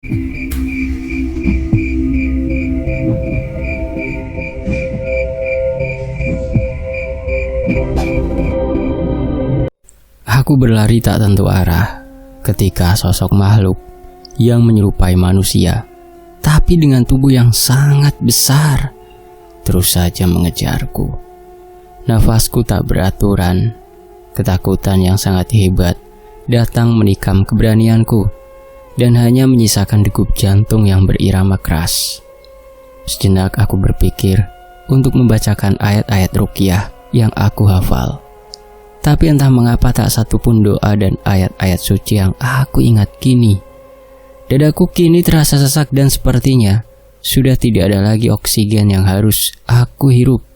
Aku berlari tak tentu arah ketika sosok makhluk yang menyerupai manusia, tapi dengan tubuh yang sangat besar, terus saja mengejarku. Nafasku tak beraturan, ketakutan yang sangat hebat datang menikam keberanianku dan hanya menyisakan degup jantung yang berirama keras. Sejenak aku berpikir untuk membacakan ayat-ayat ruqyah yang aku hafal. Tapi entah mengapa tak satu pun doa dan ayat-ayat suci yang aku ingat kini. Dadaku kini terasa sesak dan sepertinya sudah tidak ada lagi oksigen yang harus aku hirup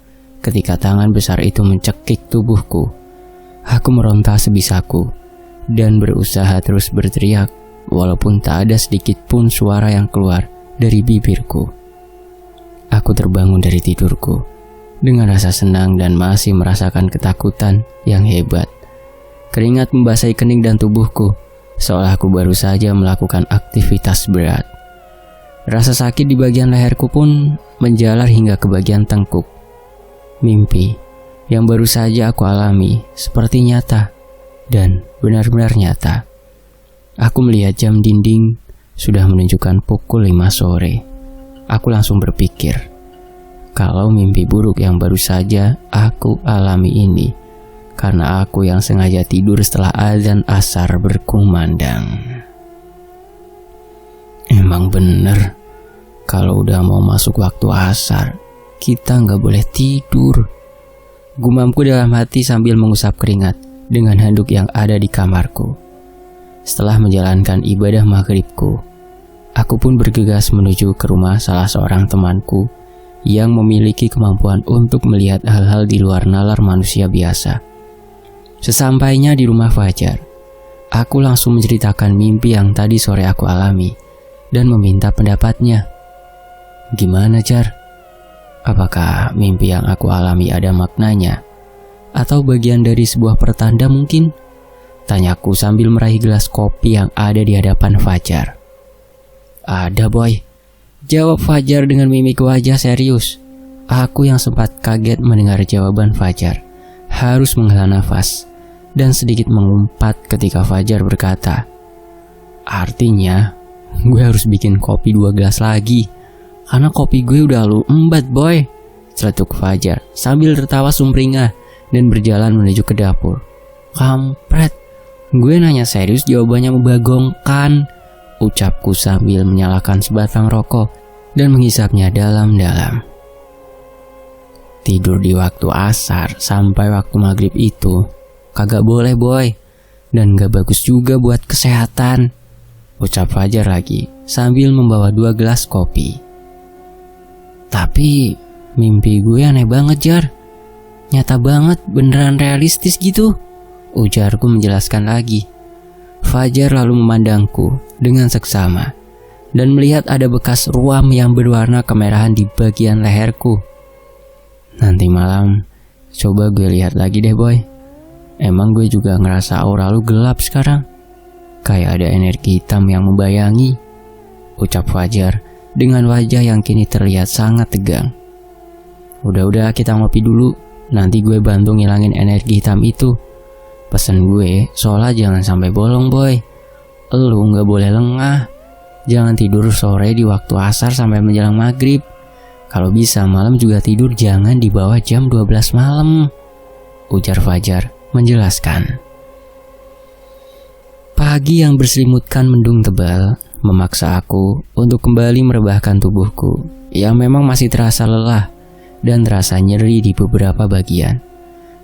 ketika tangan besar itu mencekik tubuhku. Aku meronta sebisaku dan berusaha terus berteriak walaupun tak ada sedikit pun suara yang keluar dari bibirku. Aku terbangun dari tidurku dengan rasa senang dan masih merasakan ketakutan yang hebat. Keringat membasahi kening dan tubuhku, seolah aku baru saja melakukan aktivitas berat. Rasa sakit di bagian leherku pun menjalar hingga ke bagian tengkuk. Mimpi yang baru saja aku alami seperti nyata dan benar-benar nyata. Aku melihat jam dinding sudah menunjukkan pukul 5 sore. Aku langsung berpikir, kalau mimpi buruk yang baru saja aku alami ini karena aku yang sengaja tidur setelah azan asar berkumandang. Emang bener, kalau udah mau masuk waktu asar, kita nggak boleh tidur. Gumamku dalam hati sambil mengusap keringat dengan handuk yang ada di kamarku. Setelah menjalankan ibadah maghribku, aku pun bergegas menuju ke rumah salah seorang temanku yang memiliki kemampuan untuk melihat hal-hal di luar nalar manusia biasa. Sesampainya di rumah Fajar, aku langsung menceritakan mimpi yang tadi sore aku alami dan meminta pendapatnya. Gimana, Jar? Apakah mimpi yang aku alami ada maknanya? Atau bagian dari sebuah pertanda mungkin? Tanyaku sambil meraih gelas kopi yang ada di hadapan Fajar. Ada, boy. Jawab Fajar dengan mimik wajah serius. Aku yang sempat kaget mendengar jawaban Fajar harus menghela nafas dan sedikit mengumpat ketika Fajar berkata, artinya gue harus bikin kopi 2 gelas lagi karena kopi gue udah lu embat, boy. Celetuk Fajar sambil tertawa sumringah dan berjalan menuju ke dapur. Kampret, gue nanya serius jawabannya membagongkan, ucapku sambil menyalakan sebatang rokok dan menghisapnya dalam-dalam. Tidur di waktu asar sampai waktu maghrib itu kagak boleh, boy, dan gak bagus juga buat kesehatan, ucap Fajar lagi sambil membawa 2 gelas kopi. Tapi mimpi gue aneh banget, Jar. Nyata banget, beneran realistis gitu, ujarku menjelaskan lagi. Fajar lalu memandangku dengan seksama dan melihat ada bekas ruam yang berwarna kemerahan di bagian leherku. Nanti malam coba gue lihat lagi deh, boy. Emang gue juga ngerasa aura lu gelap sekarang, kayak ada energi hitam yang membayangi, ucap Fajar dengan wajah yang kini terlihat sangat tegang. Udah, kita ngopi dulu, nanti gue bantu ngilangin energi hitam itu. Pesan gue, sholat jangan sampai bolong, boy. Lu gak boleh lengah. Jangan tidur sore di waktu asar sampai menjelang maghrib. Kalau bisa malam juga tidur jangan di bawah jam 12 malam, ujar Fajar menjelaskan. Pagi yang berselimutkan mendung tebal memaksa aku untuk kembali merebahkan tubuhku yang memang masih terasa lelah dan terasa nyeri di beberapa bagian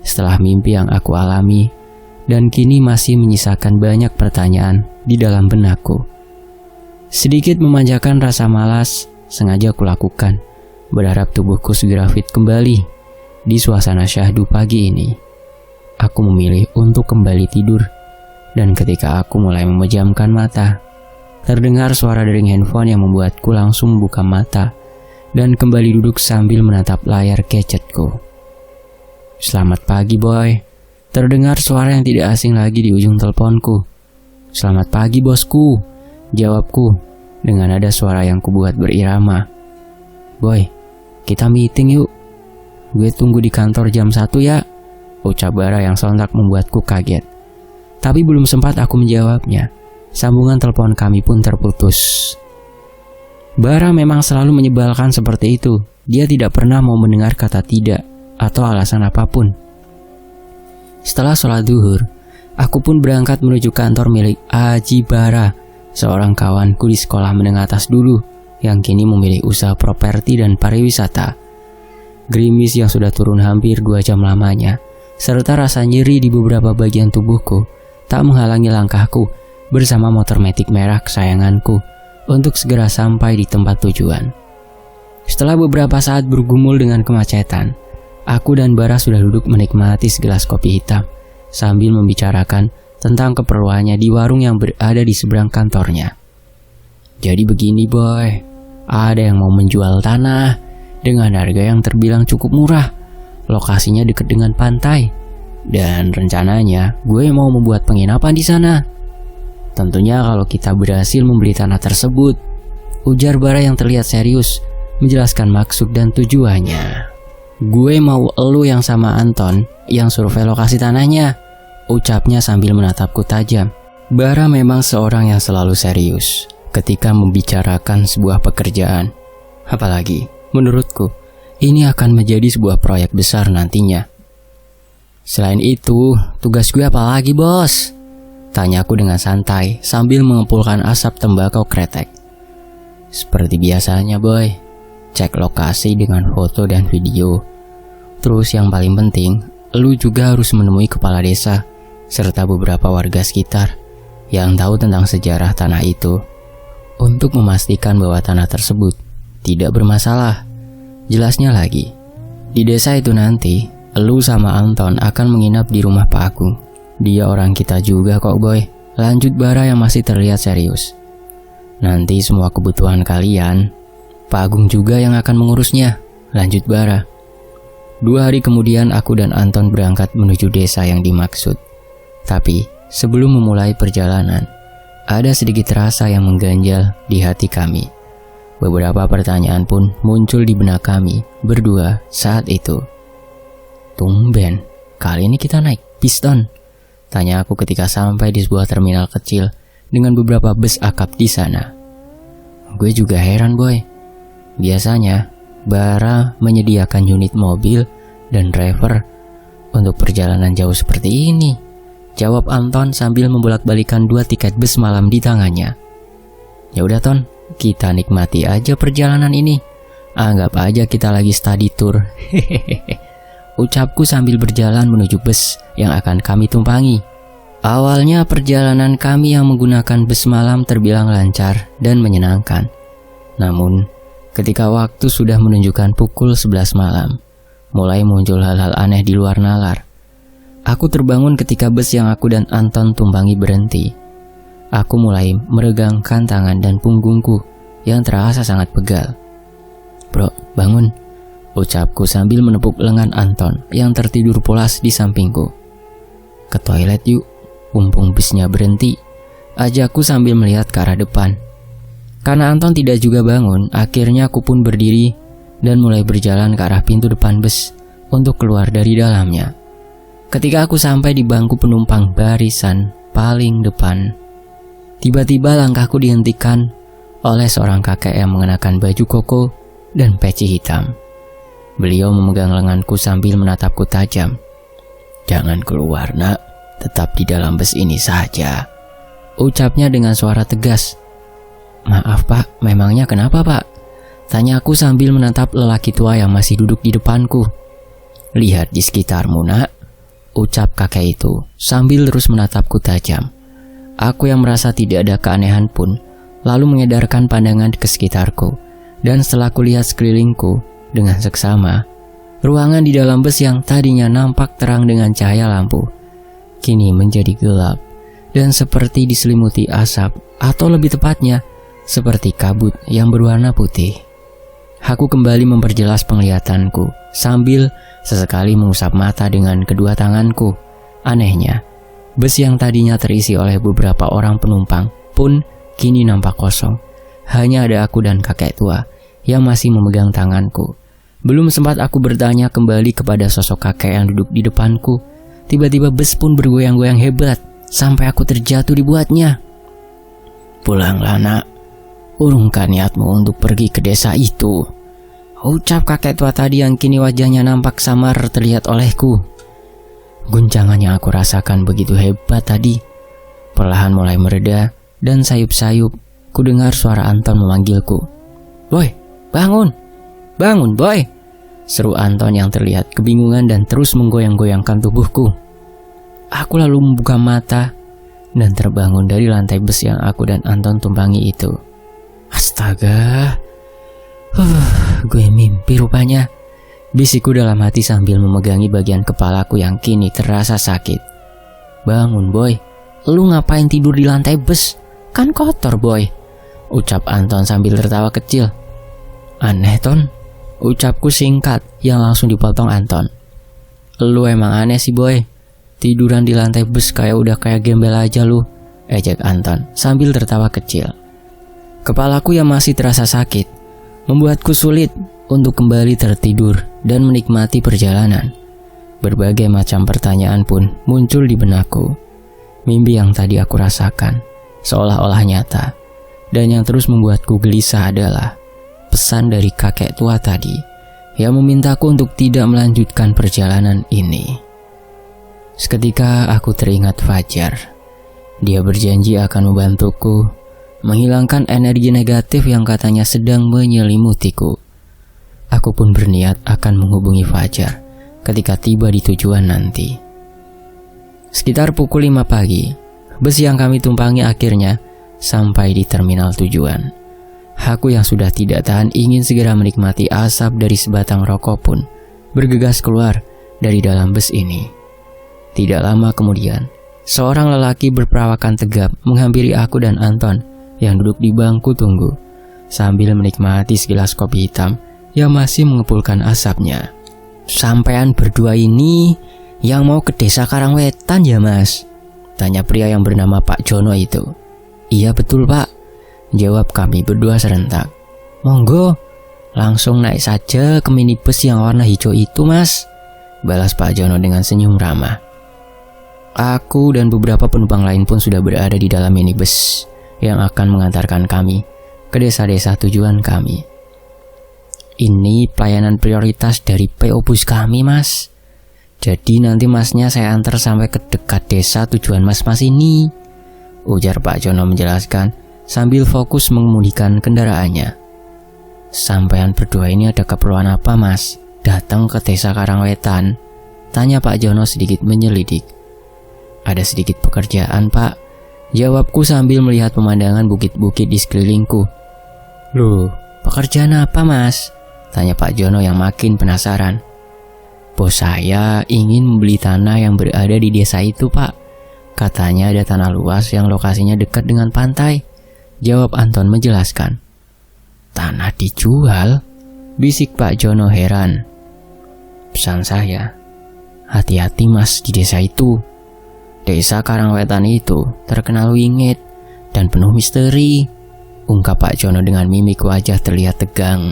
setelah mimpi yang aku alami, dan kini masih menyisakan banyak pertanyaan di dalam benakku. Sedikit memanjakan rasa malas sengaja aku lakukan, berharap tubuhku segera fit kembali. Di suasana syahdu pagi ini, aku memilih untuk kembali tidur, dan ketika aku mulai memejamkan mata, terdengar suara dering handphone yang membuatku langsung membuka mata dan kembali duduk sambil menatap layar gadgetku. Selamat pagi, boy. Terdengar suara yang tidak asing lagi di ujung teleponku. Selamat pagi, bosku, jawabku dengan nada suara yang kubuat berirama. "Boy, kita meeting yuk. Gue tunggu di kantor jam 1 ya," ucap Bara yang sontak membuatku kaget. Tapi belum sempat aku menjawabnya, sambungan telepon kami pun terputus. Bara memang selalu menyebalkan seperti itu. Dia tidak pernah mau mendengar kata tidak atau alasan apapun. Setelah sholat duhur, aku pun berangkat menuju kantor milik Aji Bara, seorang kawanku di sekolah menengah atas dulu, yang kini memilih usaha properti dan pariwisata. Gerimis yang sudah turun hampir 2 jam lamanya, serta rasa nyeri di beberapa bagian tubuhku, tak menghalangi langkahku bersama motor metik merah kesayanganku untuk segera sampai di tempat tujuan. Setelah beberapa saat bergumul dengan kemacetan, aku dan Bara sudah duduk menikmati segelas kopi hitam sambil membicarakan tentang keperluannya di warung yang berada di seberang kantornya. "Jadi begini boy, ada yang mau menjual tanah dengan harga yang terbilang cukup murah. Lokasinya dekat dengan pantai, dan rencananya gue mau membuat penginapan di sana. Tentunya kalau kita berhasil membeli tanah tersebut," ujar Bara yang terlihat serius menjelaskan maksud dan tujuannya. "Gue mau elu yang sama Anton yang survei lokasi tanahnya," ucapnya sambil menatapku tajam. Bara memang seorang yang selalu serius ketika membicarakan sebuah pekerjaan. Apalagi, menurutku, ini akan menjadi sebuah proyek besar nantinya. "Selain itu, tugas gue apa lagi bos?" tanyaku dengan santai sambil mengepulkan asap tembakau kretek. "Seperti biasanya boy, cek lokasi dengan foto dan video. Terus yang paling penting, lu juga harus menemui kepala desa serta beberapa warga sekitar yang tahu tentang sejarah tanah itu untuk memastikan bahwa tanah tersebut tidak bermasalah." Jelasnya lagi, di desa itu nanti, lu sama Anton akan menginap di rumah Pak Agung. Dia orang kita juga kok boy, lanjut Bara yang masih terlihat serius. "Nanti semua kebutuhan kalian, Pak Agung juga yang akan mengurusnya," lanjut Bara. 2 hari kemudian aku dan Anton berangkat menuju desa yang dimaksud. Tapi sebelum memulai perjalanan, ada sedikit rasa yang mengganjal di hati kami. Beberapa pertanyaan pun muncul di benak kami berdua saat itu. "Tumben, kali ini kita naik piston?" tanya aku ketika sampai di sebuah terminal kecil dengan beberapa bus akap di sana. Gue juga heran boy. Biasanya, Bara menyediakan unit mobil dan driver untuk perjalanan jauh seperti ini, jawab Anton sambil membolak-balikan 2 tiket bus malam di tangannya. "Ya udah Ton, kita nikmati aja perjalanan ini. Anggap aja kita lagi study tour." Ucapku sambil berjalan menuju bus yang akan kami tumpangi. Awalnya perjalanan kami yang menggunakan bus malam terbilang lancar dan menyenangkan. Namun, ketika waktu sudah menunjukkan pukul 11 malam, mulai muncul hal-hal aneh di luar nalar. Aku terbangun ketika bus yang aku dan Anton tumpangi berhenti. Aku mulai meregangkan tangan dan punggungku yang terasa sangat pegal. "Bro, bangun," ucapku sambil menepuk lengan Anton yang tertidur pulas di sampingku. "Ke toilet yuk, mumpung busnya berhenti," ajakku sambil melihat ke arah depan. Karena Anton tidak juga bangun, akhirnya aku pun berdiri dan mulai berjalan ke arah pintu depan bus untuk keluar dari dalamnya. Ketika aku sampai di bangku penumpang barisan paling depan, tiba-tiba langkahku dihentikan oleh seorang kakek yang mengenakan baju koko dan peci hitam. Beliau memegang lenganku sambil menatapku tajam. "Jangan keluar nak, tetap di dalam bus ini saja," ucapnya dengan suara tegas. "Maaf pak, memangnya kenapa pak?" tanyaku sambil menatap lelaki tua yang masih duduk di depanku. "Lihat di sekitarmu nak," ucap kakek itu sambil terus menatapku tajam. Aku yang merasa tidak ada keanehan pun lalu mengedarkan pandangan ke sekitarku, dan setelah kulihat sekelilingku dengan seksama, ruangan di dalam bus yang tadinya nampak terang dengan cahaya lampu kini menjadi gelap dan seperti diselimuti asap, atau lebih tepatnya seperti kabut yang berwarna putih. Aku kembali memperjelas penglihatanku sambil sesekali mengusap mata dengan kedua tanganku. Anehnya, bus yang tadinya terisi oleh beberapa orang penumpang pun kini nampak kosong, hanya ada aku dan kakek tua yang masih memegang tanganku. Belum sempat aku bertanya kembali kepada sosok kakek yang duduk di depanku, tiba-tiba bus pun bergoyang-goyang hebat sampai aku terjatuh dibuatnya. "Pulanglah nak, urungkan niatmu untuk pergi ke desa itu," ucap kakek tua tadi yang kini wajahnya nampak samar terlihat olehku. Guncangan yang aku rasakan begitu hebat tadi perlahan mulai mereda dan sayup-sayup ku dengar suara Anton memanggilku. "Boy, bangun! Bangun, Boy!" seru Anton yang terlihat kebingungan dan terus menggoyang-goyangkan tubuhku. Aku lalu membuka mata dan terbangun dari lantai bus yang aku dan Anton tumpangi itu. Astaga, gue mimpi rupanya, bisikku dalam hati sambil memegangi bagian kepalaku yang kini terasa sakit. "Bangun, Boy, lu ngapain tidur di lantai bus? Kan kotor, Boy," ucap Anton sambil tertawa kecil. "Aneh, Ton," ucapku singkat yang langsung dipotong Anton. "Lu emang aneh sih, Boy, tiduran di lantai bus udah kayak gembel aja lu," ejek Anton sambil tertawa kecil. Kepalaku yang masih terasa sakit membuatku sulit untuk kembali tertidur dan menikmati perjalanan. Berbagai macam pertanyaan pun muncul di benakku. Mimpi yang tadi aku rasakan seolah-olah nyata, dan yang terus membuatku gelisah adalah pesan dari kakek tua tadi yang memintaku untuk tidak melanjutkan perjalanan ini. Seketika aku teringat Fajar. Dia berjanji akan membantuku menghilangkan energi negatif yang katanya sedang menyelimutiku. Aku pun berniat akan menghubungi Fajar ketika tiba di tujuan nanti. Sekitar pukul 5 pagi, bus yang kami tumpangi akhirnya sampai di terminal tujuan. Aku yang sudah tidak tahan ingin segera menikmati asap dari sebatang rokok pun bergegas keluar dari dalam bus ini. Tidak lama kemudian, seorang lelaki berperawakan tegap menghampiri aku dan Anton yang duduk di bangku tunggu sambil menikmati segelas kopi hitam yang masih mengepulkan asapnya. "Sampean berdua ini yang mau ke desa Karangwetan ya, Mas?" tanya pria yang bernama Pak Jono itu. "Iya betul, Pak," jawab kami berdua serentak. "Monggo, langsung naik saja ke minibus yang warna hijau itu, Mas," balas Pak Jono dengan senyum ramah. Aku dan beberapa penumpang lain pun sudah berada di dalam minibus yang akan mengantarkan kami ke desa-desa tujuan kami. "Ini pelayanan prioritas dari PO Bus kami, Mas. Jadi nanti Masnya saya antar sampai ke dekat desa tujuan Mas-Mas ini," ujar Pak Jono menjelaskan sambil fokus mengemudikan kendaraannya. "Sampean berdua ini ada keperluan apa, Mas? Datang ke desa Karangwetan?" tanya Pak Jono sedikit menyelidik. "Ada sedikit pekerjaan, Pak," jawabku sambil melihat pemandangan bukit-bukit di sekelilingku. "Loh, pekerjaan apa, Mas?" tanya Pak Jono yang makin penasaran. "Bos saya ingin membeli tanah yang berada di desa itu, Pak. Katanya ada tanah luas yang lokasinya dekat dengan pantai," jawab Anton menjelaskan. "Tanah dijual?" bisik Pak Jono heran. "Pesan saya, hati-hati, Mas, di desa itu. Desa Karangwetan itu terkenal wingit dan penuh misteri," ungkap Pak Jono dengan mimik wajah terlihat tegang.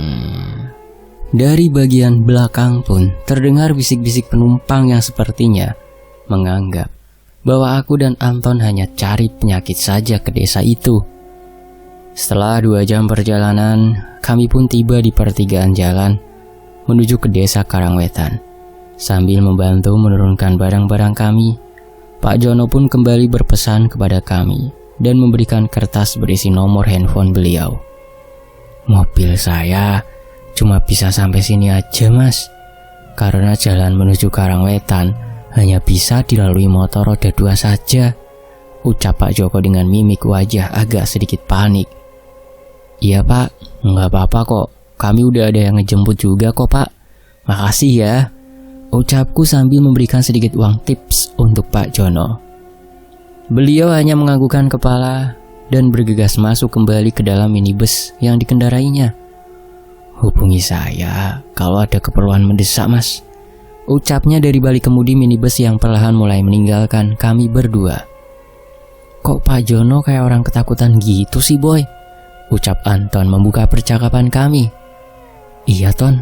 Dari bagian belakang pun terdengar bisik-bisik penumpang yang sepertinya menganggap bahwa aku dan Anton hanya cari penyakit saja ke desa itu. Setelah 2 jam perjalanan, kami pun tiba di pertigaan jalan menuju ke desa Karangwetan. Sambil membantu menurunkan barang-barang kami, Pak Jono pun kembali berpesan kepada kami dan memberikan kertas berisi nomor handphone beliau. "Mobil saya cuma bisa sampai sini aja, Mas, karena jalan menuju Karangwetan hanya bisa dilalui motor roda 2 saja," ucap Pak Joko dengan mimik wajah agak sedikit panik. "Iya, Pak, nggak apa-apa kok, kami udah ada yang ngejemput juga kok, Pak. Makasih ya," ucapku sambil memberikan sedikit uang tips untuk Pak Jono. Beliau hanya menganggukkan kepala dan bergegas masuk kembali ke dalam minibus yang dikendarainya. "Hubungi saya kalau ada keperluan mendesak, Mas," ucapnya dari balik kemudi minibus yang perlahan mulai meninggalkan kami berdua. "Kok Pak Jono kayak orang ketakutan gitu sih, Boy?" ucap Anton membuka percakapan kami. Iya Ton,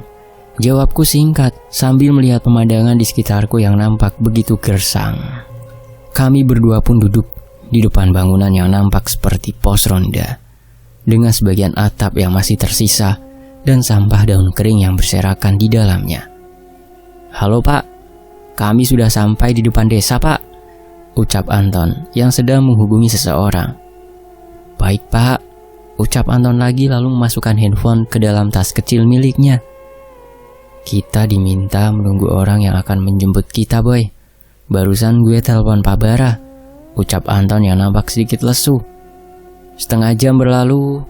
jawabku singkat sambil melihat pemandangan di sekitarku yang nampak begitu gersang. Kami berdua pun duduk di depan bangunan yang nampak seperti pos ronda, dengan sebagian atap yang masih tersisa dan sampah daun kering yang berserakan di dalamnya. Halo Pak, kami sudah sampai di depan desa Pak, ucap Anton yang sedang menghubungi seseorang. Baik Pak, ucap Anton lagi lalu memasukkan handphone ke dalam tas kecil miliknya. Kita diminta menunggu orang yang akan menjemput kita boy. Barusan gue telepon Pak Bara, ucap Anton yang nampak sedikit lesu. Setengah jam berlalu,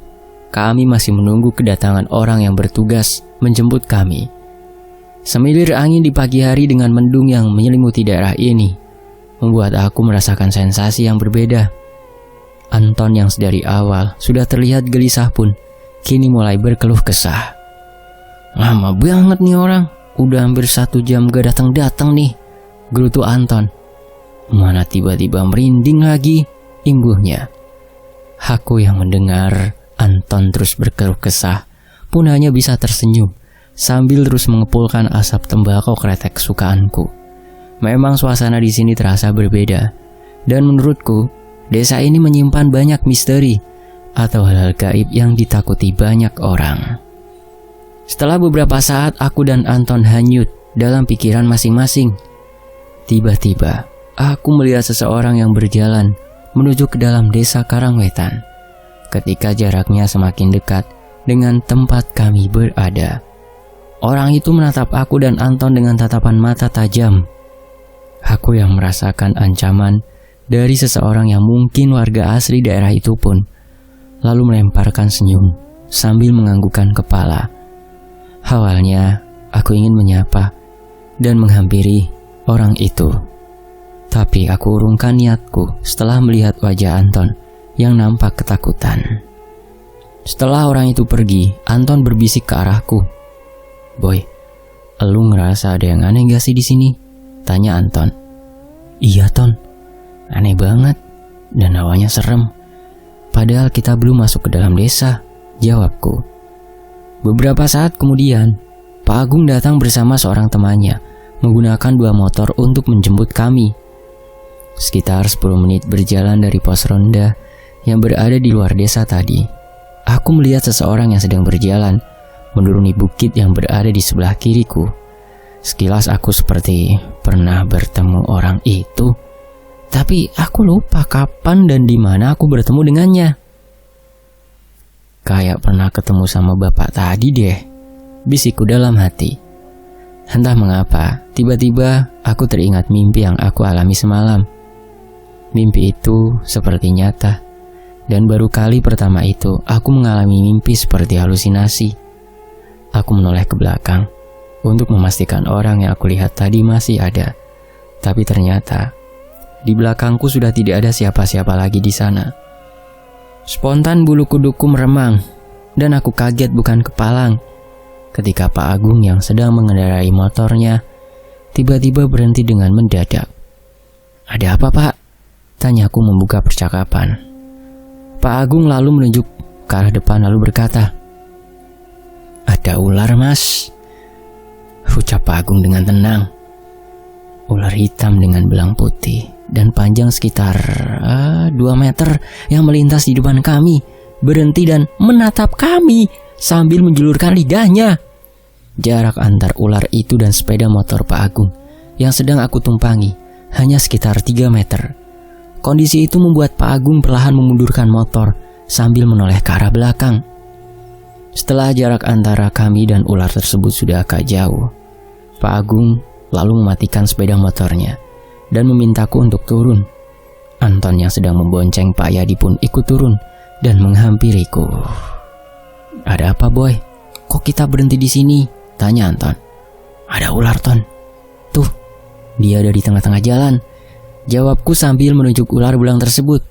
kami masih menunggu kedatangan orang yang bertugas menjemput kami. Semilir angin di pagi hari dengan mendung yang menyelimuti daerah ini membuat aku merasakan sensasi yang berbeda. Anton yang sedari awal sudah terlihat gelisah pun kini mulai berkeluh kesah. Lama banget nih orang, udah hampir 1 jam gak datang-datang nih, gerutu Anton. Mana tiba-tiba merinding lagi, imbuhnya. Aku yang mendengar Anton terus berkeluh kesah pun hanya bisa tersenyum sambil terus mengepulkan asap tembakau kretek kesukaanku. Memang suasana di sini terasa berbeda, dan menurutku desa ini menyimpan banyak misteri atau hal-hal gaib yang ditakuti banyak orang. Setelah beberapa saat aku dan Anton hanyut dalam pikiran masing-masing. Tiba-tiba aku melihat seseorang yang berjalan menuju ke dalam desa Karangwetan. Ketika jaraknya semakin dekat dengan tempat kami berada, orang itu menatap aku dan Anton dengan tatapan mata tajam. Aku yang merasakan ancaman dari seseorang yang mungkin warga asli daerah itu pun, lalu melemparkan senyum sambil menganggukkan kepala. Awalnya aku ingin menyapa dan menghampiri orang itu, tapi aku urungkan niatku setelah melihat wajah Anton yang nampak ketakutan. Setelah orang itu pergi, Anton berbisik ke arahku. Boy, lu ngerasa ada yang aneh gak sih di sini? Tanya Anton. Iya Ton, aneh banget dan hawanya serem. Padahal kita belum masuk ke dalam desa, jawabku. Beberapa saat kemudian, Pak Agung datang bersama seorang temannya menggunakan 2 motor untuk menjemput kami. Sekitar 10 menit berjalan dari pos ronda yang berada di luar desa tadi, aku melihat seseorang yang sedang berjalan menuruni bukit yang berada di sebelah kiriku. Sekilas aku seperti pernah bertemu orang itu, tapi aku lupa kapan dan di mana aku bertemu dengannya. Kayak pernah ketemu sama bapak tadi deh, bisikku dalam hati. Entah mengapa, tiba-tiba aku teringat mimpi yang aku alami semalam. Mimpi itu seperti nyata, dan baru kali pertama itu aku mengalami mimpi seperti halusinasi. Aku menoleh ke belakang untuk memastikan orang yang aku lihat tadi masih ada, tapi ternyata di belakangku sudah tidak ada siapa-siapa lagi di sana. Spontan bulu kuduku meremang, dan aku kaget bukan kepalang ketika Pak Agung yang sedang mengendarai motornya tiba-tiba berhenti dengan mendadak. Ada apa Pak? Tanyaku membuka percakapan. Pak Agung lalu menunjuk ke arah depan lalu berkata, Ada ular Mas, ucap Pak Agung dengan tenang. Ular hitam dengan belang putih dan panjang sekitar 2 meter yang melintas di depan kami, berhenti dan menatap kami sambil menjulurkan lidahnya. Jarak antar ular itu dan sepeda motor Pak Agung yang sedang aku tumpangi hanya sekitar 3 meter. Kondisi itu membuat Pak Agung perlahan memundurkan motor sambil menoleh ke arah belakang. Setelah jarak antara kami dan ular tersebut sudah agak jauh, Pak Agung lalu mematikan sepeda motornya dan memintaku untuk turun. Anton yang sedang membonceng Pak Yadi pun ikut turun dan menghampiriku. Ada apa boy? Kok kita berhenti di sini? Tanya Anton. Ada ular Ton. Tuh, dia ada di tengah-tengah jalan, jawabku sambil menunjuk ular belang tersebut.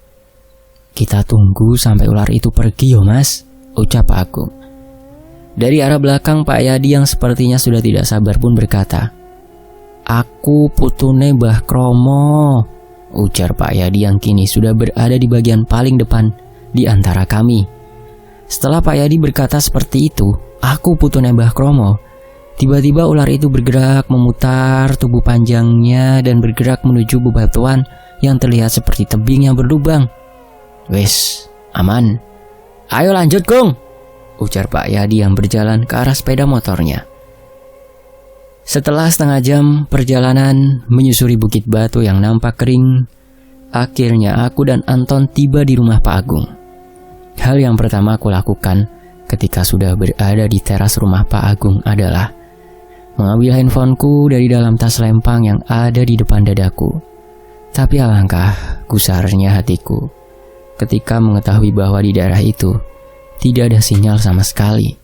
Kita tunggu sampai ular itu pergi yo Mas, ucap aku. Dari arah belakang Pak Yadi yang sepertinya sudah tidak sabar pun berkata, Aku putune Mbah Kromo, ujar Pak Yadi yang kini sudah berada di bagian paling depan di antara kami. Setelah Pak Yadi berkata seperti itu, aku putu nembah kromo. Tiba-tiba ular itu bergerak memutar tubuh panjangnya dan bergerak menuju bebatuan yang terlihat seperti tebing yang berlubang. Wes, aman. Ayo lanjut, Kung, ujar Pak Yadi yang berjalan ke arah sepeda motornya. Setelah setengah jam perjalanan menyusuri bukit batu yang nampak kering, akhirnya aku dan Anton tiba di rumah Pak Agung. Hal yang pertama aku lakukan ketika sudah berada di teras rumah Pak Agung adalah mengambil handphoneku dari dalam tas lempang yang ada di depan dadaku. Tapi alangkah gusarnya hatiku ketika mengetahui bahwa di daerah itu tidak ada sinyal sama sekali.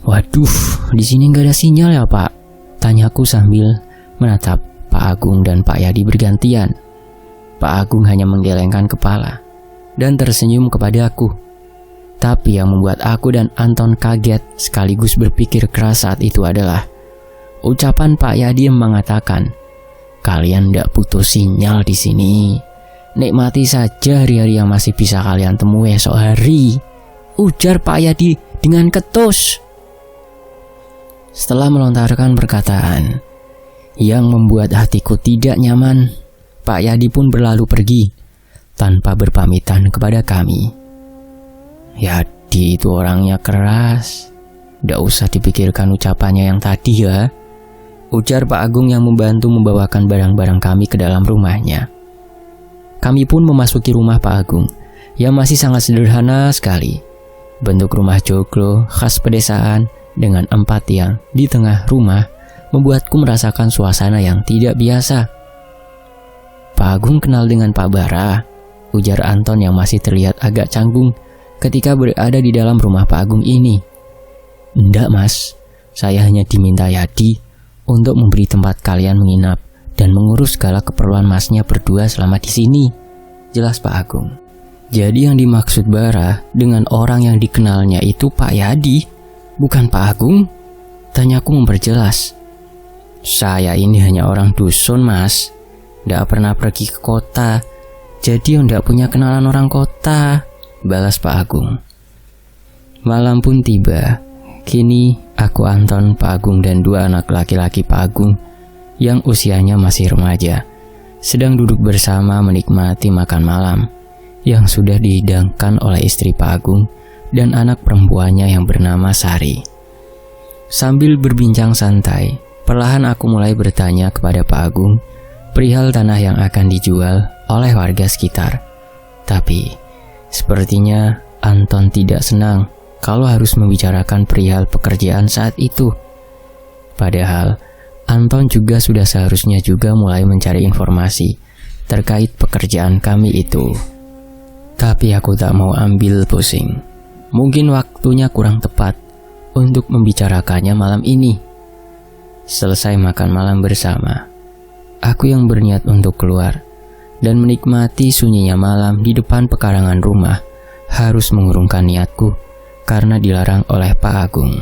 Waduh, di sini nggak ada sinyal ya, Pak? Tanyaku sambil menatap Pak Agung dan Pak Yadi bergantian. Pak Agung hanya menggelengkan kepala dan tersenyum kepada aku. Tapi yang membuat aku dan Anton kaget sekaligus berpikir keras saat itu adalah ucapan Pak Yadi yang mengatakan, "Kalian ndak putus sinyal di sini. Nikmati saja hari-hari yang masih bisa kalian temui esok hari," ujar Pak Yadi dengan ketus. Setelah melontarkan perkataan yang membuat hatiku tidak nyaman, Pak Yadi pun berlalu pergi tanpa berpamitan kepada kami. Yadi itu orangnya keras. Nggak usah dipikirkan ucapannya yang tadi ya, ujar Pak Agung yang membantu membawakan barang-barang kami ke dalam rumahnya. Kami pun memasuki rumah Pak Agung yang masih sangat sederhana sekali. Bentuk rumah joglo khas pedesaan dengan 4 tiang di tengah rumah membuatku merasakan suasana yang tidak biasa. Pak Agung kenal dengan Pak Bara, ujar Anton yang masih terlihat agak canggung ketika berada di dalam rumah Pak Agung ini. Enggak, Mas, saya hanya diminta Yadi untuk memberi tempat kalian menginap dan mengurus segala keperluan masnya berdua selama di sini, jelas Pak Agung. Jadi yang dimaksud Bara dengan orang yang dikenalnya itu Pak Yadi, bukan Pak Agung? Tanyaku memperjelas. Saya ini hanya orang dusun, Mas. Nggak pernah pergi ke kota, jadi nggak punya kenalan orang kota, balas Pak Agung. Malam pun tiba. Kini aku, Anton, Pak Agung dan 2 anak laki-laki Pak Agung yang usianya masih remaja sedang duduk bersama menikmati makan malam yang sudah dihidangkan oleh istri Pak Agung dan anak perempuannya yang bernama Sari. Sambil berbincang santai, perlahan aku mulai bertanya kepada Pak Agung perihal tanah yang akan dijual oleh warga sekitar. Tapi sepertinya Anton tidak senang kalau harus membicarakan perihal pekerjaan saat itu. Padahal Anton juga sudah seharusnya juga mulai mencari informasi terkait pekerjaan kami itu. Tapi aku tak mau ambil pusing. Mungkin waktunya kurang tepat untuk membicarakannya malam ini. Selesai makan malam bersama, aku yang berniat untuk keluar dan menikmati sunyinya malam di depan pekarangan rumah harus mengurungkan niatku karena dilarang oleh Pak Agung.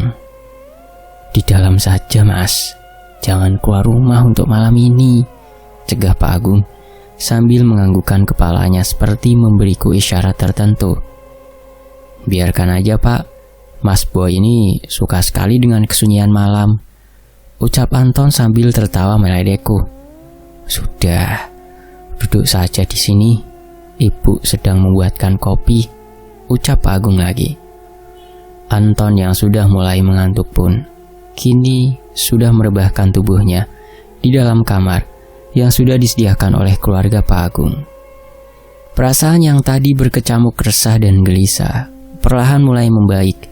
Di dalam saja, Mas. Jangan keluar rumah untuk malam ini, cegah Pak Agung sambil menganggukkan kepalanya seperti memberiku isyarat tertentu. Biarkan aja, Pak. Mas Boy ini suka sekali dengan kesunyian malam, ucap Anton sambil tertawa meledekku. Sudah, duduk saja di sini. Ibu sedang membuatkan kopi, ucap Pak Agung lagi. Anton yang sudah mulai mengantuk pun kini sudah merebahkan tubuhnya di dalam kamar yang sudah disediakan oleh keluarga Pak Agung. Perasaan yang tadi berkecamuk resah dan gelisah perlahan mulai membaik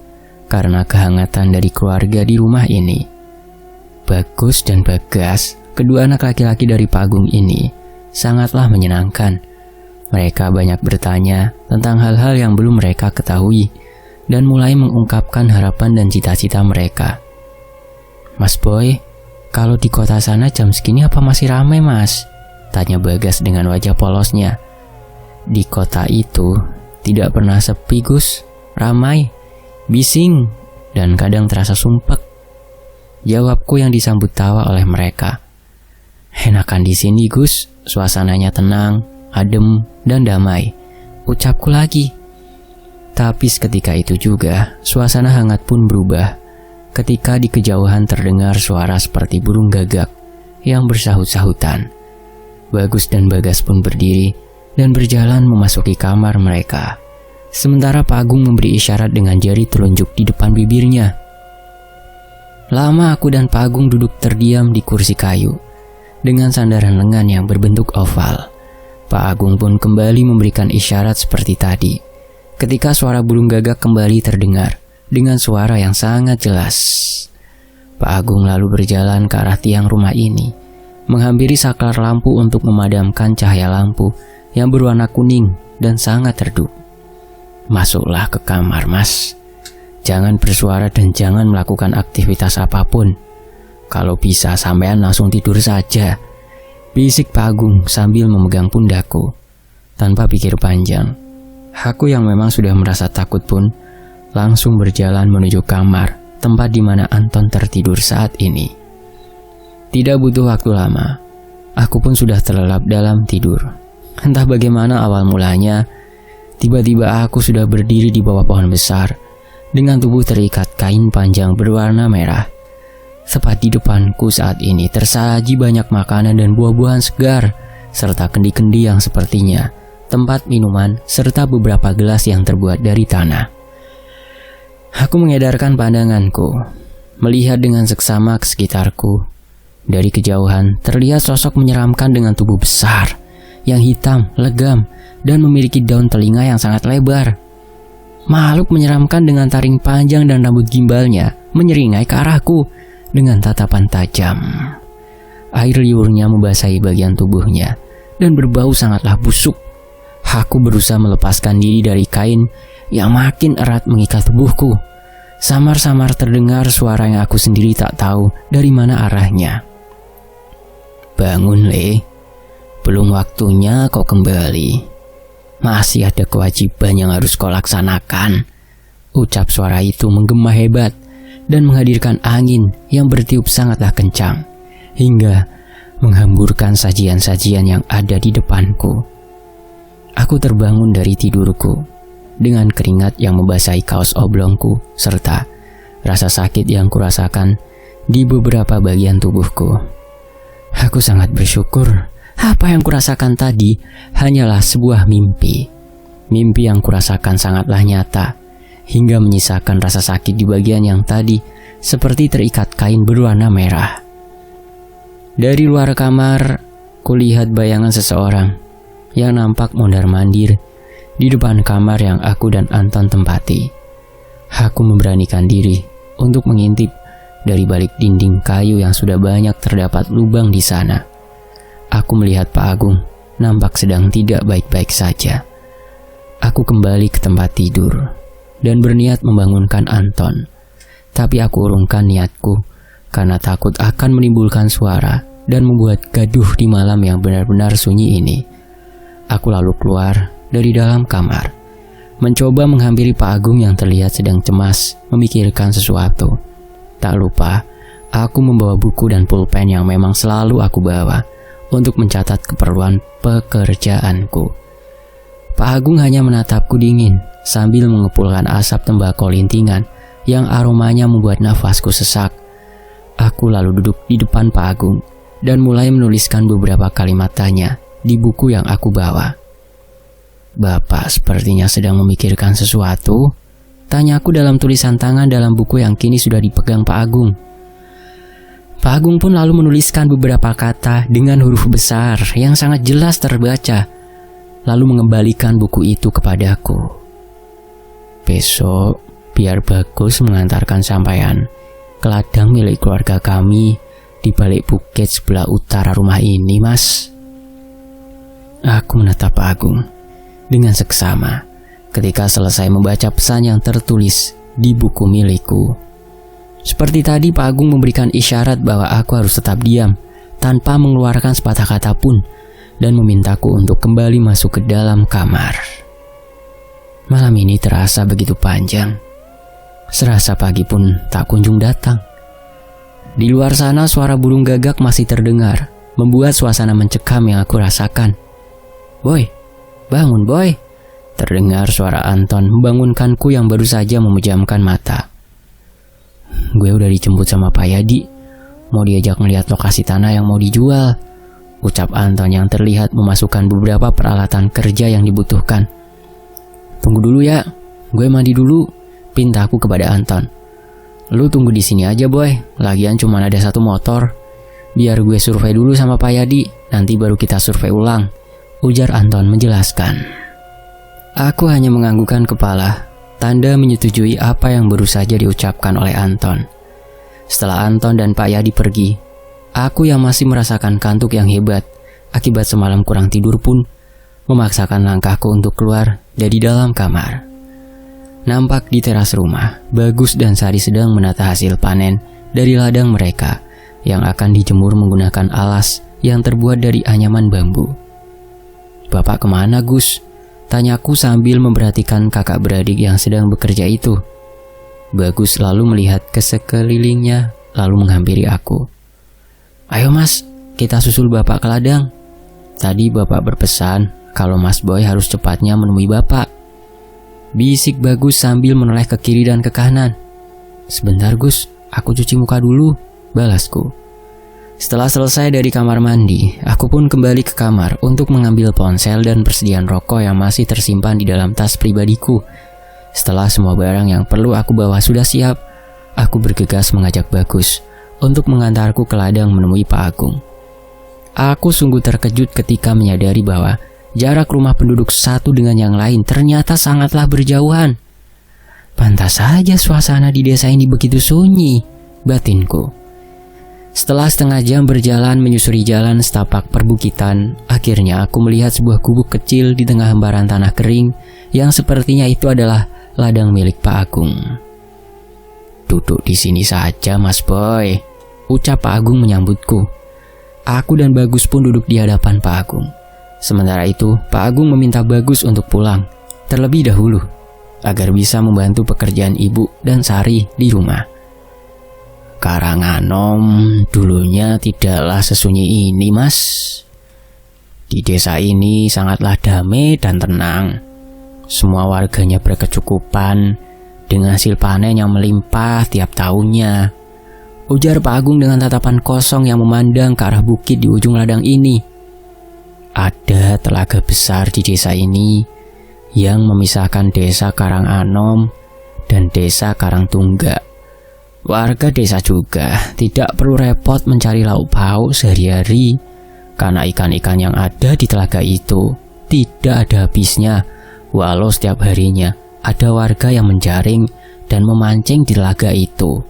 karena kehangatan dari keluarga di rumah ini. Bagus dan Bagas, kedua anak laki-laki dari Pak Agung ini, sangatlah menyenangkan. Mereka banyak bertanya tentang hal-hal yang belum mereka ketahui dan mulai mengungkapkan harapan dan cita-cita mereka. Mas Boy, kalau di kota sana jam segini apa masih ramai, Mas? Tanya Bagas dengan wajah polosnya. Di kota itu tidak pernah sepi, Gus. Ramai, bising, dan kadang terasa sumpek. Jawabku yang disambut tawa oleh mereka. Enakan di sini, Gus. Suasananya tenang, adem, dan damai. Ucapku lagi. Tapi seketika itu juga, suasana hangat pun berubah ketika di kejauhan terdengar suara seperti burung gagak yang bersahut-sahutan. Bagus dan Bagas pun berdiri dan berjalan memasuki kamar mereka. Sementara Pak Agung memberi isyarat dengan jari telunjuk di depan bibirnya. Lama aku dan Pak Agung duduk terdiam di kursi kayu dengan sandaran lengan yang berbentuk oval. Pak Agung pun kembali memberikan isyarat seperti tadi. Ketika suara burung gagak kembali terdengar dengan suara yang sangat jelas. Pak Agung lalu berjalan ke arah tiang rumah ini, menghampiri saklar lampu untuk memadamkan cahaya lampu yang berwarna kuning dan sangat redup. Masuklah ke kamar, Mas. Jangan bersuara dan jangan melakukan aktivitas apapun. Kalau bisa sampean langsung tidur saja, bisik Pak Agung sambil memegang pundakku. Tanpa pikir panjang, aku yang memang sudah merasa takut pun langsung berjalan menuju kamar tempat di mana Anton tertidur saat ini. Tidak butuh waktu lama, aku pun sudah terlelap dalam tidur. Entah bagaimana awal mulanya, tiba-tiba aku sudah berdiri di bawah pohon besar dengan tubuh terikat kain panjang berwarna merah. Tepat di depanku saat ini tersaji banyak makanan dan buah-buahan segar, serta kendi-kendi yang sepertinya tempat minuman, serta beberapa gelas yang terbuat dari tanah. Aku mengedarkan pandanganku, melihat dengan seksama ke sekitarku. Dari kejauhan terlihat sosok menyeramkan dengan tubuh besar, yang hitam, legam, dan memiliki daun telinga yang sangat lebar. Makhluk menyeramkan dengan taring panjang dan rambut gimbalnya menyeringai ke arahku dengan tatapan tajam. Air liurnya membasahi bagian tubuhnya dan berbau sangatlah busuk. Aku berusaha melepaskan diri dari kain yang makin erat mengikat tubuhku. Samar-samar terdengar suara yang aku sendiri tak tahu dari mana arahnya. Bangun, Le. Belum waktunya kau kembali. Masih ada kewajiban yang harus kau laksanakan. Ucap suara itu menggema hebat dan menghadirkan angin yang bertiup sangatlah kencang, hingga menghamburkan sajian-sajian yang ada di depanku. Aku terbangun dari tidurku dengan keringat yang membasahi kaos oblongku serta rasa sakit yang kurasakan di beberapa bagian tubuhku. Aku sangat bersyukur apa yang kurasakan tadi hanyalah sebuah mimpi. Mimpi yang kurasakan sangatlah nyata hingga menyisakan rasa sakit di bagian yang tadi seperti terikat kain berwarna merah. Dari luar kamar, kulihat bayangan seseorang yang nampak mondar-mandir di depan kamar yang aku dan Anton tempati. Aku memberanikan diri untuk mengintip dari balik dinding kayu yang sudah banyak terdapat lubang di sana. Aku melihat Pak Agung nampak sedang tidak baik-baik saja. Aku kembali ke tempat tidur dan berniat membangunkan Anton. Tapi aku urungkan niatku karena takut akan menimbulkan suara dan membuat gaduh di malam yang benar-benar sunyi ini. Aku lalu keluar dari dalam kamar, mencoba menghampiri Pak Agung yang terlihat sedang cemas memikirkan sesuatu. Tak lupa, aku membawa buku dan pulpen yang memang selalu aku bawa untuk mencatat keperluan pekerjaanku. Pak Agung hanya menatapku dingin sambil mengepulkan asap tembakau lintingan yang aromanya membuat nafasku sesak. Aku lalu duduk di depan Pak Agung dan mulai menuliskan beberapa kalimat tanya di buku yang aku bawa. Bapak sepertinya sedang memikirkan sesuatu, tanyaku dalam tulisan tangan dalam buku yang kini sudah dipegang Pak Agung. Pak Agung pun lalu menuliskan beberapa kata dengan huruf besar yang sangat jelas terbaca, lalu mengembalikan buku itu kepadaku. Besok biar Bagus mengantarkan sampean ke ladang milik keluarga kami di balik bukit sebelah utara rumah ini, Mas. Aku menatap Pak Agung dengan seksama ketika selesai membaca pesan yang tertulis di buku milikku. Seperti tadi, Pak Agung memberikan isyarat bahwa aku harus tetap diam tanpa mengeluarkan sepatah kata pun dan memintaku untuk kembali masuk ke dalam kamar. Malam ini terasa begitu panjang. Serasa pagi pun tak kunjung datang. Di luar sana suara burung gagak masih terdengar, membuat suasana mencekam yang aku rasakan. Boy, bangun boy. Terdengar suara Anton membangunkanku yang baru saja memejamkan mata. "Gue udah dijemput sama Pak Yadi. Mau diajak melihat lokasi tanah yang mau dijual," ucap Anton yang terlihat memasukkan beberapa peralatan kerja yang dibutuhkan. "Tunggu dulu ya, gue mandi dulu," pintaku kepada Anton. "Lu tunggu di sini aja boy, lagian cuma ada satu motor. Biar gue survei dulu sama Pak Yadi, nanti baru kita survei ulang," ujar Anton menjelaskan. Aku hanya menganggukkan kepala, tanda menyetujui apa yang baru saja diucapkan oleh Anton. Setelah Anton dan Pak Yadi pergi, aku yang masih merasakan kantuk yang hebat akibat semalam kurang tidur pun memaksakan langkahku untuk keluar dari dalam kamar. Nampak di teras rumah, Bagus dan Sari sedang menata hasil panen dari ladang mereka yang akan dijemur menggunakan alas yang terbuat dari anyaman bambu. "Bapak kemana, Gus?" tanyaku sambil memperhatikan kakak beradik yang sedang bekerja itu. Bagus lalu melihat ke sekelilingnya lalu menghampiri aku. "Ayo Mas, kita susul Bapak ke ladang. Tadi Bapak berpesan kalau Mas Boy harus cepatnya menemui Bapak," bisik Bagus sambil menoleh ke kiri dan ke kanan. "Sebentar Gus, aku cuci muka dulu," balasku. Setelah selesai dari kamar mandi, aku pun kembali ke kamar untuk mengambil ponsel dan persediaan rokok yang masih tersimpan di dalam tas pribadiku. Setelah semua barang yang perlu aku bawa sudah siap, aku bergegas mengajak Bagus untuk mengantarku ke ladang menemui Pak Agung. Aku sungguh terkejut ketika menyadari bahwa jarak rumah penduduk satu dengan yang lain ternyata sangatlah berjauhan. Pantas saja suasana di desa ini begitu sunyi, batinku. Setelah setengah jam berjalan menyusuri jalan setapak perbukitan, akhirnya aku melihat sebuah gubuk kecil di tengah hamparan tanah kering yang sepertinya itu adalah ladang milik Pak Agung. "Duduk di sini saja Mas Boy," ucap Pak Agung menyambutku. Aku dan Bagus pun duduk di hadapan Pak Agung. Sementara itu, Pak Agung meminta Bagus untuk pulang terlebih dahulu agar bisa membantu pekerjaan Ibu dan Sari di rumah. "Karanganom dulunya tidaklah sesunyi ini Mas. Di desa ini sangatlah damai dan tenang. Semua warganya berkecukupan dengan hasil panen yang melimpah tiap tahunnya," ujar Pak Agung dengan tatapan kosong yang memandang ke arah bukit di ujung ladang ini. "Ada telaga besar di desa ini yang memisahkan desa Karanganom dan desa Karangtunggak. Warga desa juga tidak perlu repot mencari lauk pauk sehari-hari karena ikan-ikan yang ada di telaga itu tidak ada habisnya, walau setiap harinya ada warga yang menjaring dan memancing di telaga itu.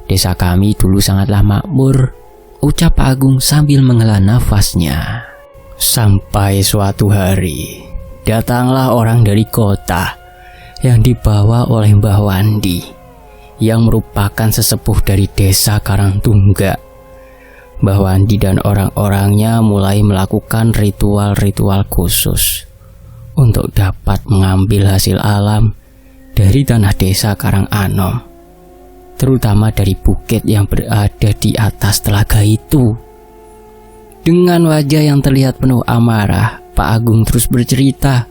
Desa kami dulu sangatlah makmur," ucap Pak Agung sambil menghela nafasnya. Sampai suatu hari, datanglah orang dari kota yang dibawa oleh Mbah Wandi yang merupakan sesepuh dari desa Karangtunggak. Mbah Wandi dan orang-orangnya mulai melakukan ritual-ritual khusus untuk dapat mengambil hasil alam dari tanah desa Karanganom, terutama dari bukit yang berada di atas telaga itu. Dengan wajah yang terlihat penuh amarah, Pak Agung terus bercerita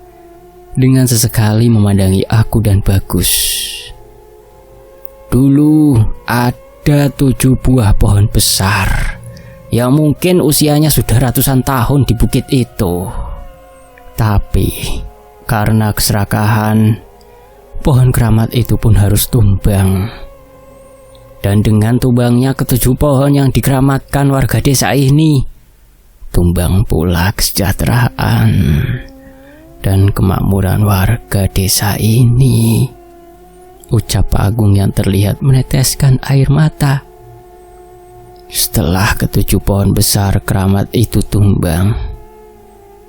dengan sesekali memandangi aku dan Bagus. "Dulu ada 7 buah pohon besar yang mungkin usianya sudah ratusan tahun di bukit itu. Tapi karena keserakahan, pohon keramat itu pun harus tumbang. Dan dengan tumbangnya ke-7 pohon yang dikeramatkan warga desa ini, tumbang pula kesejahteraan dan kemakmuran warga desa ini," ucap Pak Agung yang terlihat meneteskan air mata. Setelah ke-7 pohon besar keramat itu tumbang,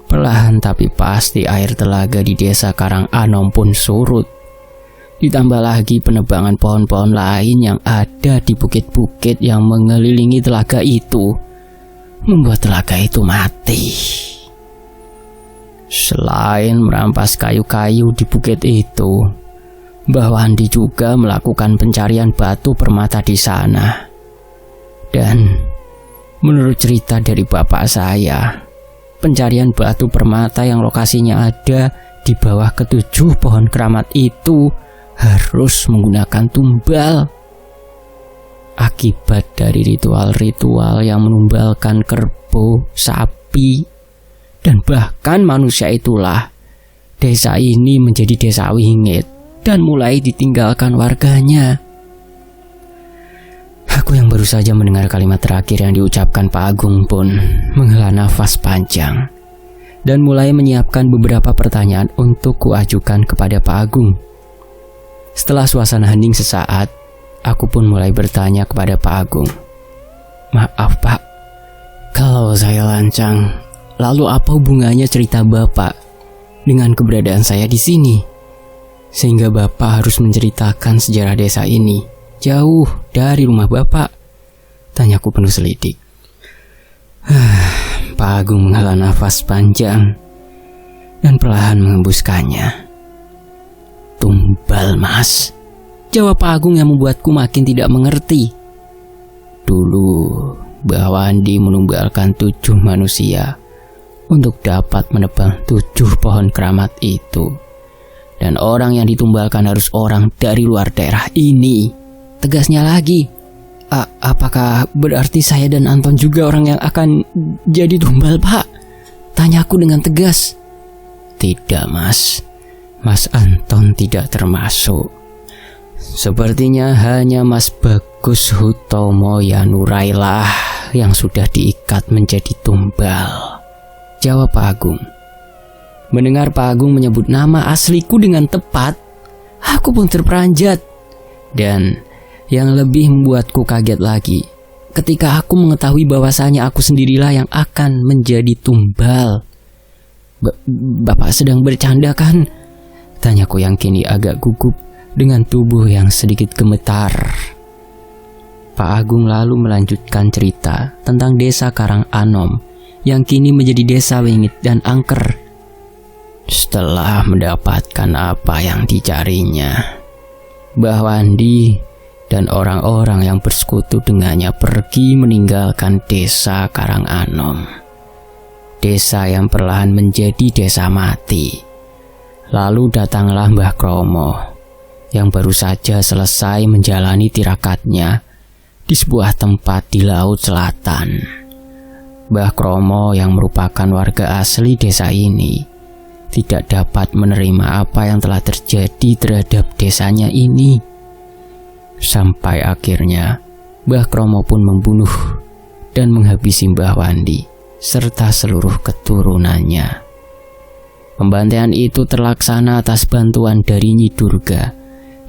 perlahan tapi pasti air telaga di desa Karanganom pun surut. Ditambah lagi penebangan pohon-pohon lain yang ada di bukit-bukit yang mengelilingi telaga itu, membuat telaga itu mati. Selain merampas kayu-kayu di bukit itu, Mbah Wandi juga melakukan pencarian batu permata di sana. Dan menurut cerita dari bapak saya, pencarian batu permata yang lokasinya ada di bawah ketujuh pohon keramat itu harus menggunakan tumbal. Akibat dari ritual-ritual yang menumbalkan kerbau, sapi, dan bahkan manusia itulah desa ini menjadi desa wingit dan mulai ditinggalkan warganya. Aku yang baru saja mendengar kalimat terakhir yang diucapkan Pak Agung pun menghela nafas panjang dan mulai menyiapkan beberapa pertanyaan untuk kuajukan kepada Pak Agung. Setelah suasana hening sesaat, aku pun mulai bertanya kepada Pak Agung. Maaf Pak, kalau saya lancang, lalu apa hubungannya cerita Bapak dengan keberadaan saya di sini? Sehingga Bapak harus menceritakan sejarah desa ini jauh dari rumah Bapak, tanyaku penuh selidik. Pak Agung menghela nafas panjang dan perlahan mengembuskannya. Tumbal Mas, jawab Pak Agung yang membuatku makin tidak mengerti. Dulu Mbah Wandi menumbalkan 7 manusia untuk dapat menebang 7 pohon keramat itu. Dan orang yang ditumbalkan harus orang dari luar daerah ini. Tegasnya lagi, apakah berarti saya dan Anton juga orang yang akan jadi tumbal Pak? Tanyaku dengan tegas. Tidak Mas, Mas Anton tidak termasuk. Sepertinya hanya Mas Bagus Hutomo Yanurailah yang sudah diikat menjadi tumbal, jawab Pak Agung. Mendengar Pak Agung menyebut nama asliku dengan tepat, aku pun terperanjat. Dan yang lebih membuatku kaget lagi, ketika aku mengetahui bahwasanya aku sendirilah yang akan menjadi tumbal. Bapak sedang bercanda kan? Tanyaku yang kini agak gugup dengan tubuh yang sedikit gemetar. Pak Agung lalu melanjutkan cerita tentang desa Karanganom yang kini menjadi desa wingit dan angker. Setelah mendapatkan apa yang dicarinya, Mbah Wandi dan orang-orang yang bersekutu dengannya pergi meninggalkan desa Karanganom, desa yang perlahan menjadi desa mati. Lalu datanglah Mbah Kromo yang baru saja selesai menjalani tirakatnya di sebuah tempat di Laut Selatan. Mbah Kromo yang merupakan warga asli desa ini tidak dapat menerima apa yang telah terjadi terhadap desanya ini. Sampai akhirnya Mbah Kromo pun membunuh dan menghabisi Mbah Wandi serta seluruh keturunannya. Pembantaian itu terlaksana atas bantuan dari Nyi Durga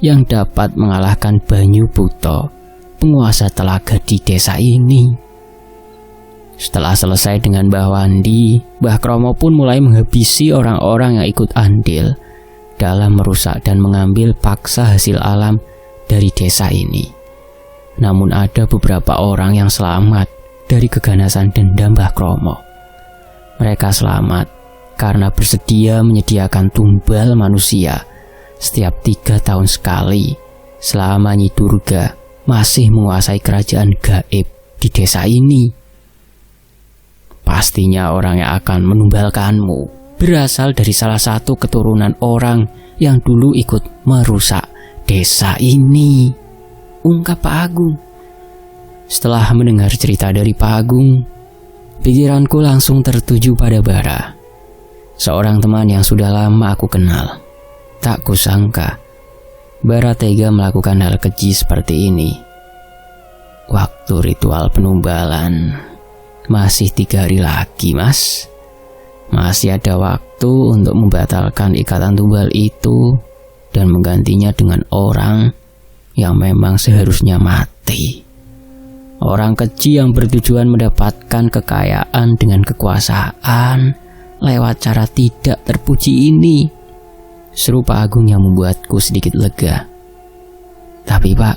yang dapat mengalahkan Banyu Buto, penguasa telaga di desa ini. Setelah selesai dengan Mbah Wandi, Mbah Kromo pun mulai menghabisi orang-orang yang ikut andil dalam merusak dan mengambil paksa hasil alam dari desa ini. Namun ada beberapa orang yang selamat dari keganasan dendam Mbah Kromo. Mereka selamat karena bersedia menyediakan tumbal manusia setiap 3 tahun sekali selama Nyi Durga masih menguasai kerajaan gaib di desa ini. Pastinya orang yang akan menumbalkanmu berasal dari salah satu keturunan orang yang dulu ikut merusak desa ini, ungkap Pak Agung. Setelah mendengar cerita dari Pak Agung, pikiranku langsung tertuju pada Bara, seorang teman yang sudah lama aku kenal. Tak kusangka Bara tega melakukan hal keji seperti ini. Waktu ritual penumbalan masih 3 hari lagi Mas. Masih ada waktu untuk membatalkan ikatan tumbal itu dan menggantinya dengan orang yang memang seharusnya mati. Orang keji yang bertujuan mendapatkan kekayaan dengan kekuasaan lewat cara tidak terpuji ini, seru Pak Agung yang membuatku sedikit lega. Tapi Pak,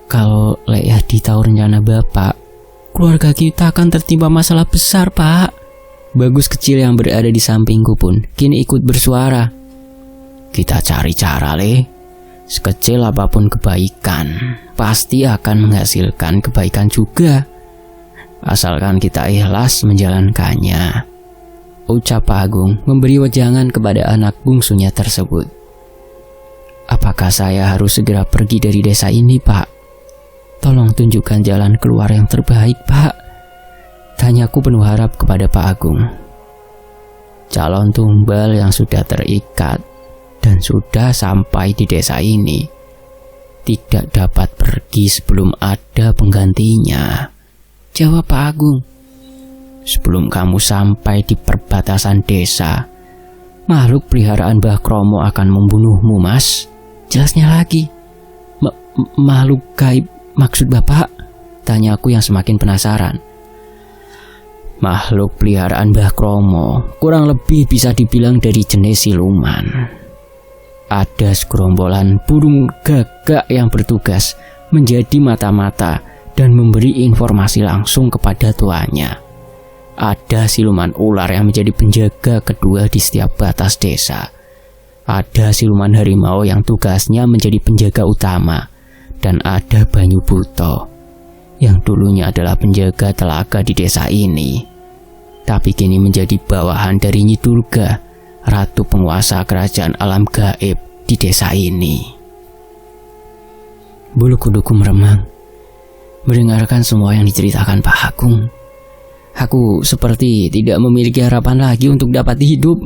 kalau Lek Yadi tahu rencana Bapak, keluarga kita akan tertimpa masalah besar Pak. Bagus kecil yang berada di sampingku pun kini ikut bersuara. Kita cari cara Le, sekecil apapun kebaikan pasti akan menghasilkan kebaikan juga, asalkan kita ikhlas menjalankannya, ucap Pak Agung memberi wejangan kepada anak bungsunya tersebut. Apakah saya harus segera pergi dari desa ini, Pak? Tolong tunjukkan jalan keluar yang terbaik, Pak. Tanyaku penuh harap kepada Pak Agung. Calon tumbal yang sudah terikat dan sudah sampai di desa ini tidak dapat pergi sebelum ada penggantinya, jawab Pak Agung. Sebelum kamu sampai di perbatasan desa, makhluk peliharaan Mbah Kromo akan membunuhmu, Mas. Jelasnya lagi. Makhluk gaib maksud Bapak? Tanyaku yang semakin penasaran. Makhluk peliharaan Mbah Kromo kurang lebih bisa dibilang dari jenis siluman. Ada segerombolan burung gagak yang bertugas menjadi mata-mata dan memberi informasi langsung kepada tuannya. Ada siluman ular yang menjadi penjaga kedua di setiap batas desa. Ada siluman harimau yang tugasnya menjadi penjaga utama. Dan ada Banyu Buto yang dulunya adalah penjaga telaga di desa ini, tapi kini menjadi bawahan dari Nyi Durga, ratu penguasa kerajaan alam gaib di desa ini. Bulu kuduku meremang mendengarkan semua yang diceritakan Pak Agung. Aku seperti tidak memiliki harapan lagi untuk dapat hidup.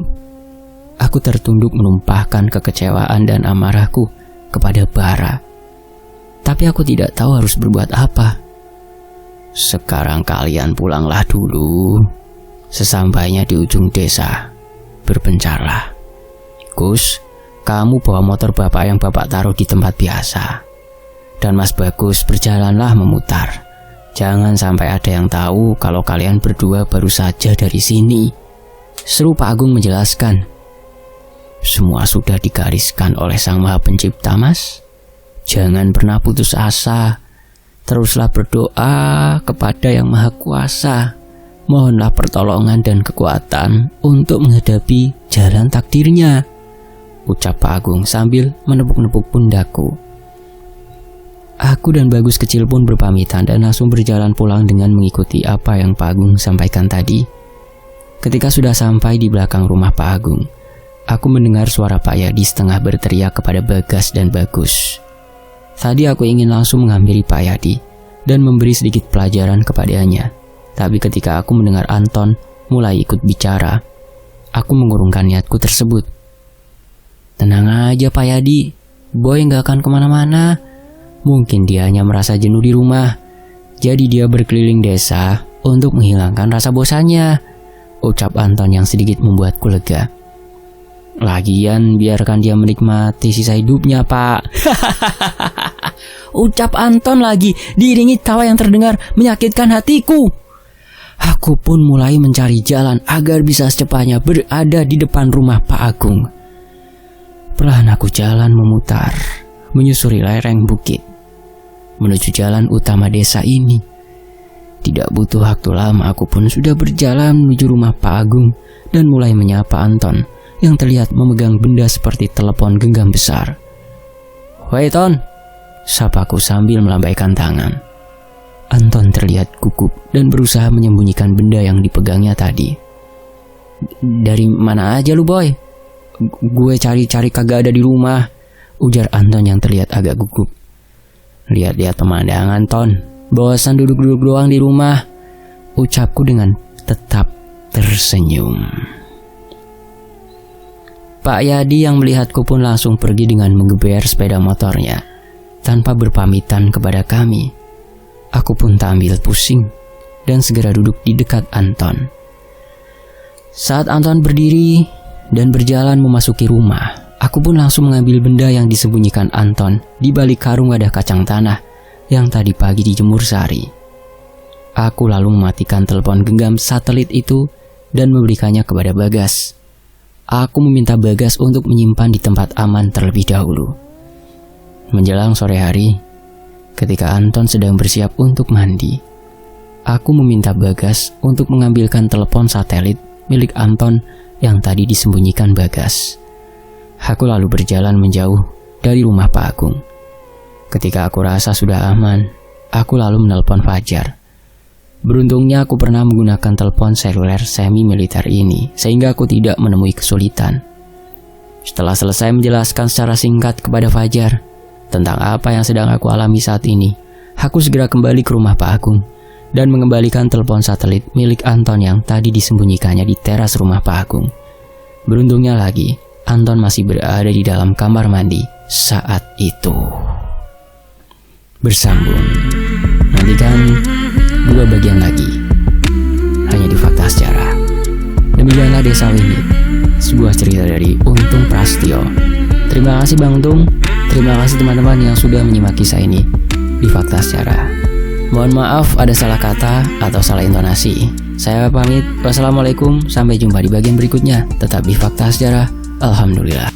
Aku tertunduk menumpahkan kekecewaan dan amarahku kepada Bara. Tapi aku tidak tahu harus berbuat apa. Sekarang kalian pulanglah dulu. Sesampainya di ujung desa, berpencarlah. Gus, kamu bawa motor bapak yang bapak taruh di tempat biasa. Dan Mas Bagus berjalanlah memutar. Jangan sampai ada yang tahu kalau kalian berdua baru saja dari sini. Seru Pak Agung menjelaskan. Semua sudah digariskan oleh Sang Maha Pencipta, Mas. Jangan pernah putus asa. Teruslah berdoa kepada Yang Maha Kuasa. Mohonlah pertolongan dan kekuatan untuk menghadapi jalan takdirnya, ucap Pak Agung sambil menepuk-nepuk pundakku. Aku dan Bagus kecil pun berpamitan dan langsung berjalan pulang dengan mengikuti apa yang Pak Agung sampaikan tadi. Ketika sudah sampai di belakang rumah Pak Agung, aku mendengar suara Pak Yadi setengah berteriak kepada Bagas dan Bagus. Tadi aku ingin langsung menghampiri Pak Yadi dan memberi sedikit pelajaran kepadanya. Tapi ketika aku mendengar Anton mulai ikut bicara, aku mengurungkan niatku tersebut. Tenang aja Pak Yadi, Boy gak akan kemana-mana. Mungkin dia hanya merasa jenuh di rumah, jadi dia berkeliling desa untuk menghilangkan rasa bosannya, ucap Anton yang sedikit membuatku lega. Lagian biarkan dia menikmati sisa hidupnya, Pak. Ucap Anton lagi diiringi tawa yang terdengar menyakitkan hatiku. Aku pun mulai mencari jalan agar bisa secepatnya berada di depan rumah Pak Agung. Perlahan aku jalan memutar, menyusuri lereng bukit, menuju jalan utama desa ini. Tidak butuh waktu lama aku pun sudah berjalan menuju rumah Pak Agung dan mulai menyapa Anton yang terlihat memegang benda seperti telepon genggam besar. "Woi Ton," sapaku sambil melambaikan tangan. Anton terlihat gugup dan berusaha menyembunyikan benda yang dipegangnya tadi. "Dari mana aja lu, Boy?" "Gue cari-cari kagak ada di rumah," ujar Anton yang terlihat agak gugup. "Lihat-lihat pemandangan, Ton. Bosan duduk-duduk doang di rumah," ucapku dengan tetap tersenyum. Pak Yadi yang melihatku pun langsung pergi dengan menggeber sepeda motornya tanpa berpamitan kepada kami. Aku pun tak ambil pusing dan segera duduk di dekat Anton. Saat Anton berdiri dan berjalan memasuki rumah, aku pun langsung mengambil benda yang disembunyikan Anton di balik karung wadah kacang tanah yang tadi pagi dijemur Sari. Aku lalu mematikan telepon genggam satelit itu dan memberikannya kepada Bagas. Aku meminta Bagas untuk menyimpan di tempat aman terlebih dahulu. Menjelang sore hari, ketika Anton sedang bersiap untuk mandi, aku meminta Bagas untuk mengambilkan telepon satelit milik Anton yang tadi disembunyikan Bagas. Aku lalu berjalan menjauh dari rumah Pak Agung. Ketika aku rasa sudah aman, aku lalu menelpon Fajar. Beruntungnya aku pernah menggunakan telepon seluler semi-militer ini, sehingga aku tidak menemui kesulitan. Setelah selesai menjelaskan secara singkat kepada Fajar tentang apa yang sedang aku alami saat ini, aku segera kembali ke rumah Pak Agung dan mengembalikan telepon satelit milik Anton yang tadi disembunyikannya di teras rumah Pak Agung. Beruntungnya lagi, Anton masih berada di dalam kamar mandi saat itu. Bersambung. Nantikan 2 bagian lagi hanya di Fakta Sejarah. Demikianlah Desa Wingit, sebuah cerita dari Untung Prasetyo. Terima kasih Bang Untung. Terima kasih teman-teman yang sudah menyimak kisah ini di Fakta Sejarah. Mohon maaf ada salah kata atau salah intonasi. Saya pamit. Wassalamualaikum. Sampai jumpa di bagian berikutnya. Tetap di Fakta Sejarah. Alhamdulillah.